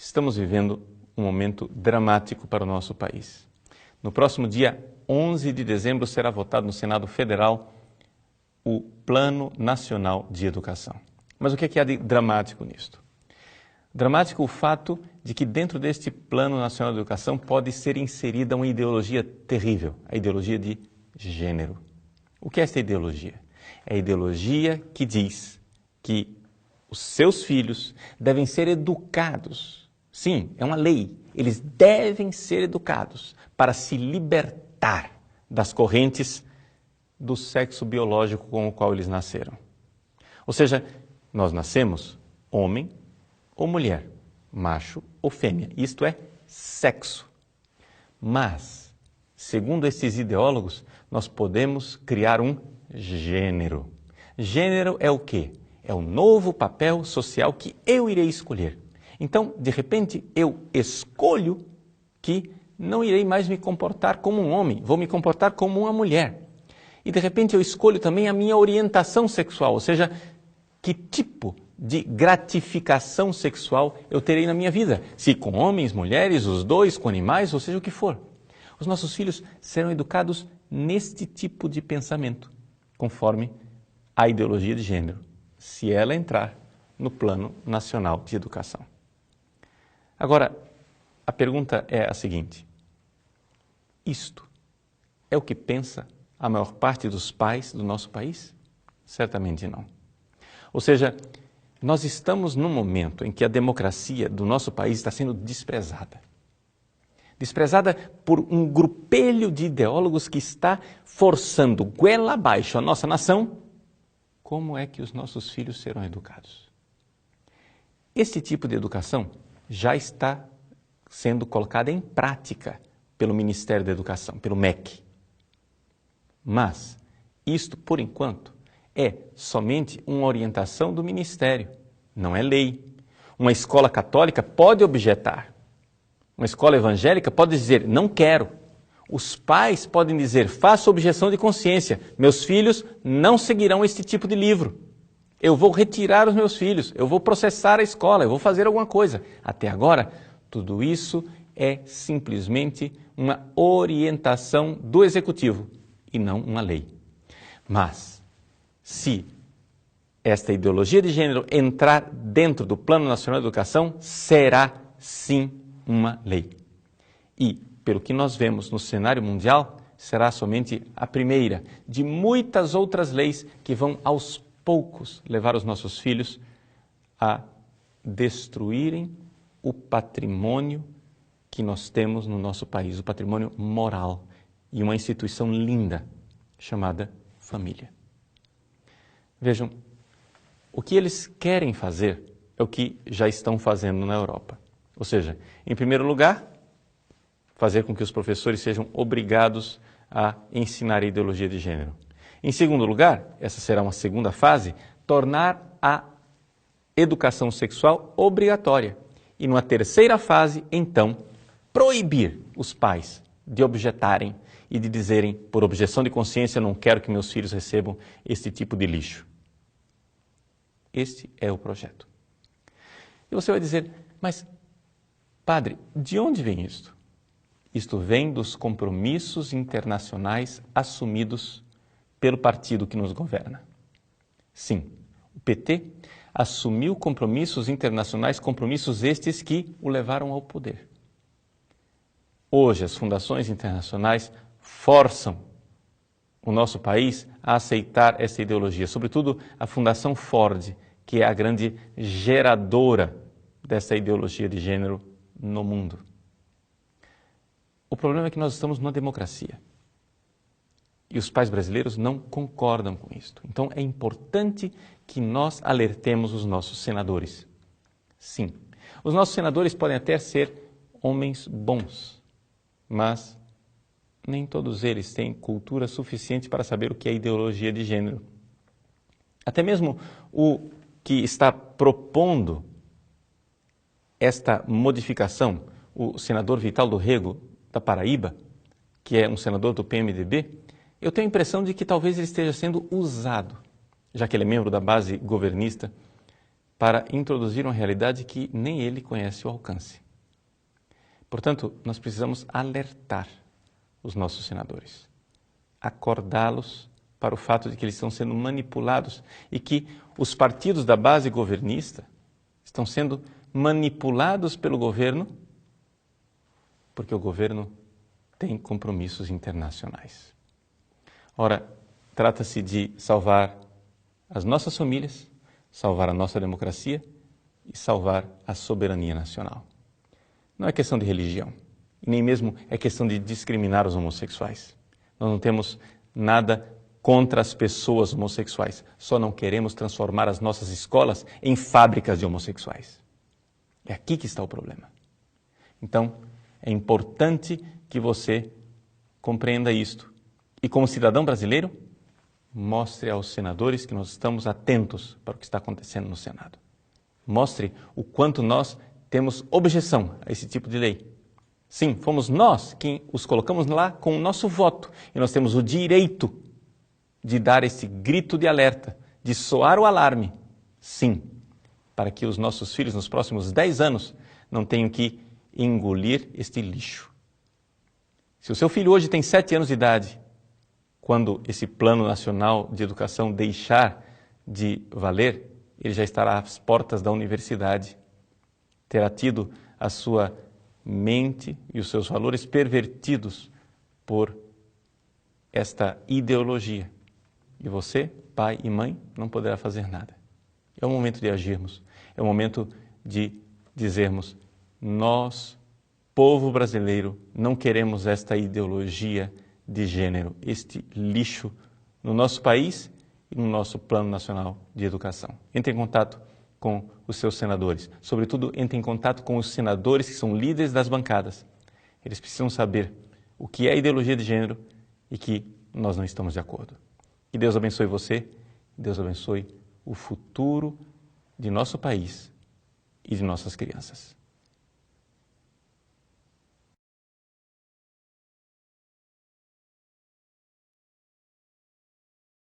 Estamos vivendo um momento dramático para o nosso país. No próximo dia 11 de dezembro será votado no Senado Federal o Plano Nacional de Educação. Mas o que é de dramático nisto? Dramático o fato de que dentro deste Plano Nacional de Educação pode ser inserida uma ideologia terrível, a ideologia de gênero. O que é esta ideologia? É a ideologia que diz que os seus filhos devem ser educados. Sim, é uma lei. Eles devem ser educados para se libertar das correntes do sexo biológico com o qual eles nasceram. Ou seja, nós nascemos homem ou mulher, macho ou fêmea. Isto é sexo. Mas, segundo esses ideólogos, nós podemos criar um gênero. Gênero é o quê? É o novo papel social que eu irei escolher. Então, de repente, eu escolho que não irei mais me comportar como um homem, vou me comportar como uma mulher. E, de repente, eu escolho também a minha orientação sexual, ou seja, que tipo de gratificação sexual eu terei na minha vida. Se com homens, mulheres, os dois, com animais, ou seja, o que for. Os nossos filhos serão educados neste tipo de pensamento, conforme a ideologia de gênero, se ela entrar no Plano Nacional de Educação. Agora, a pergunta é a seguinte: isto é o que pensa a maior parte dos pais do nosso país? Certamente não. Ou seja, nós estamos num momento em que a democracia do nosso país está sendo desprezada. Desprezada por um grupelho de ideólogos que está forçando goela abaixo a nossa nação. Como é que os nossos filhos serão educados? Este tipo de educação já está sendo colocada em prática pelo Ministério da Educação, pelo MEC. Mas isto, por enquanto, é somente uma orientação do Ministério, não é lei. Uma escola católica pode objetar. Uma escola evangélica pode dizer, não quero. Os pais podem dizer, faço objeção de consciência, meus filhos não seguirão este tipo de livro. Eu vou retirar os meus filhos, eu vou processar a escola, eu vou fazer alguma coisa. Até agora, tudo isso é simplesmente uma orientação do Executivo e não uma lei. Mas, se esta ideologia de gênero entrar dentro do Plano Nacional de Educação, será sim uma lei. E, pelo que nós vemos no cenário mundial, será somente a primeira de muitas outras leis que vão aos poucos levar os nossos filhos a destruírem o patrimônio que nós temos no nosso país, o patrimônio moral e uma instituição linda chamada família. Vejam, o que eles querem fazer é o que já estão fazendo na Europa. Ou seja, em primeiro lugar, fazer com que os professores sejam obrigados a ensinar a ideologia de gênero. Em segundo lugar, essa será uma segunda fase, tornar a educação sexual obrigatória. E numa terceira fase, então, proibir os pais de objetarem e de dizerem, por objeção de consciência, não quero que meus filhos recebam este tipo de lixo. Este é o projeto. E você vai dizer, mas, padre, de onde vem isto? Isto vem dos compromissos internacionais assumidos pelo partido que nos governa. Sim, o PT assumiu compromissos internacionais, compromissos estes que o levaram ao poder. Hoje, as fundações internacionais forçam o nosso país a aceitar essa ideologia, sobretudo a Fundação Ford, que é a grande geradora dessa ideologia de gênero no mundo. O problema é que nós estamos numa democracia. E os pais brasileiros não concordam com isto. Então, é importante que nós alertemos os nossos senadores. Sim, os nossos senadores podem até ser homens bons, mas nem todos eles têm cultura suficiente para saber o que é ideologia de gênero. Até mesmo o que está propondo esta modificação, o senador Vital do Rego, da Paraíba, que é um senador do PMDB, eu tenho a impressão de que talvez ele esteja sendo usado, já que ele é membro da base governista, para introduzir uma realidade que nem ele conhece o alcance. Portanto, nós precisamos alertar os nossos senadores, acordá-los para o fato de que eles estão sendo manipulados e que os partidos da base governista estão sendo manipulados pelo governo porque o governo tem compromissos internacionais. Ora, trata-se de salvar as nossas famílias, salvar a nossa democracia e salvar a soberania nacional. Não é questão de religião, e nem mesmo é questão de discriminar os homossexuais. Nós não temos nada contra as pessoas homossexuais, só não queremos transformar as nossas escolas em fábricas de homossexuais. É aqui que está o problema. Então, é importante que você compreenda isto e, como cidadão brasileiro, mostre aos senadores que nós estamos atentos para o que está acontecendo no Senado. Mostre o quanto nós temos objeção a esse tipo de lei. Sim, fomos nós quem os colocamos lá com o nosso voto e nós temos o direito de dar esse grito de alerta, de soar o alarme. Sim, para que os nossos filhos nos próximos 10 anos não tenham que engolir este lixo. Se o seu filho hoje tem 7 anos de idade, quando esse Plano Nacional de Educação deixar de valer, ele já estará às portas da universidade. Terá tido a sua mente e os seus valores pervertidos por esta ideologia. E você, pai e mãe, não poderá fazer nada. É o momento de agirmos. É o momento de dizermos: nós, povo brasileiro, não queremos esta ideologia de gênero, este lixo no nosso país e no nosso Plano Nacional de Educação. Entre em contato com os seus senadores. Sobretudo, entre em contato com os senadores que são líderes das bancadas. Eles precisam saber o que é ideologia de gênero e que nós não estamos de acordo. Que Deus abençoe você, Deus abençoe o futuro de nosso país e de nossas crianças.